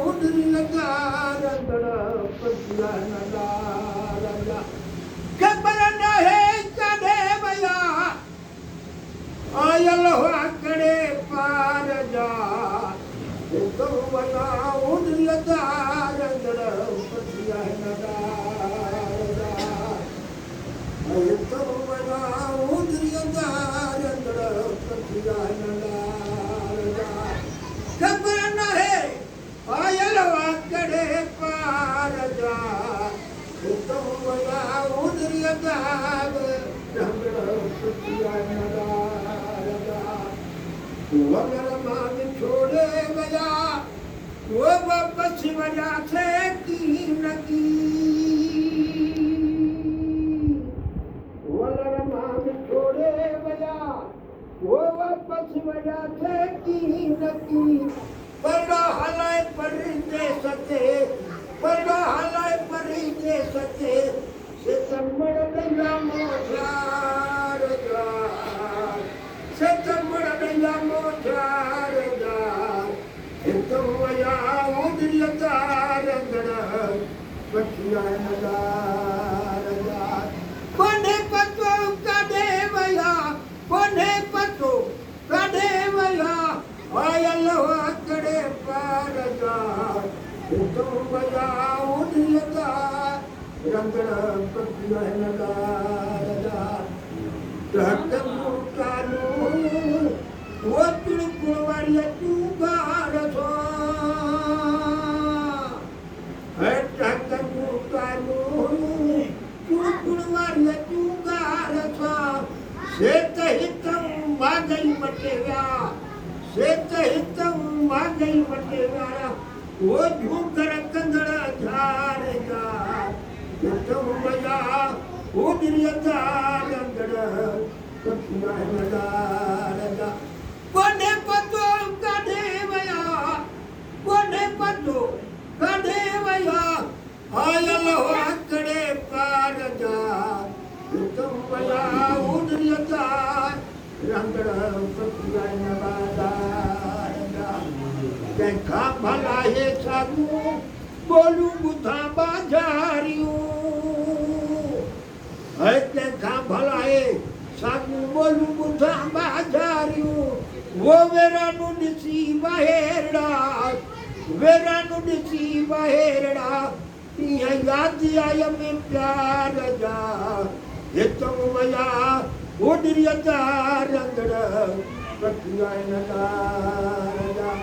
उदरियता रंगड़ पतिया नदा राजा खबर न है कदे भया आयल हो आकड़े पार जा तो बना उदरियता रंगड़ पतिया नदा तो बना उदरियता रंगड़ पतिया नदा खबर न है आयल वाकड़े पार जा तो बना उदरियता रंगड़ पतिया नदा वगर मांग छोड़े गया वो वापस वजह से की नकी वगर मांग छोड़े गया वो वापस वजह से की नकी पड़ा हलाए पड़ी दे सके पड़ा हलाए पड़ी दे सके से तमड़ गया मोचार जा से तमड़ गया मोचार जा तो वया उदरियता रंगड़ पतिया नदार जा कोने पतो कदे वया कोने पतो कदे वया आयल वाकड़े पार जा तो वया उदरियता रंगड़ पतिया नदार जा टकमु कानू वो तुड़कुड़वाड़िया तू गार सो है टकमु कानू तुड़कुड़वाड़िया तू गार सो सेत हितम वागई मटेगा सेत हितम वागई मटेगा वो झूकर कंदड़ा झाड़ेगा तो बजा उदरियता रंगड़ पतिया नदार जा कोने पतो कदे वया कोने पतो कदे वया आयल वाकड़े पार जा तो वया उदरियता रंगड़ पतिया नदार जा देखा भला हे साधु बोलू बुधा बाजारियों है देखा भला हे साधु बोलू बुधा बाजारियों वो वेरानु दिसी बहेरड़ा वेरानु दिसी बहेरड़ा ये याद आया में प्यार जा ये तो वया उदरियता रंगड़ पतिया नदार जा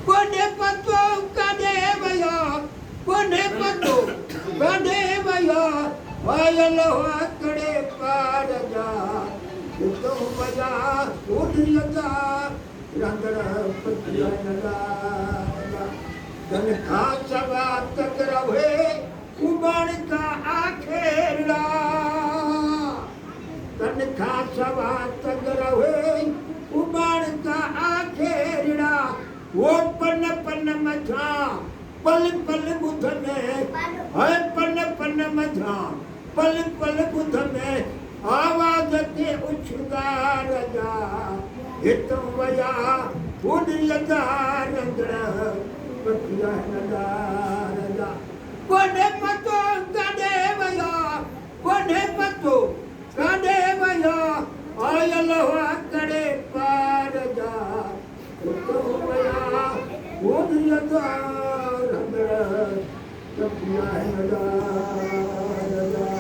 कोने पतो कदे वया कोने पतो कदे वया आयल वाकड़े पार जा तो वया उदरियता रंगड़ पतिया नदार जा धन खा सवा तक रहे उबाण का आखेड़ा धन खा सवा तक रहे उबाण का आखेड़ा वो पन पन मझा पल पल बुध में है पन पन मझा पल पल बुध में आवाज के उछगार जा हित वया उदरियता रंगड़ पतिया नदार जा कोने पतो कदे वया कोने पतो कदे वया आयल वाकड़े पार जा तो वया उदरियता रंगड़ पतिया नदार जा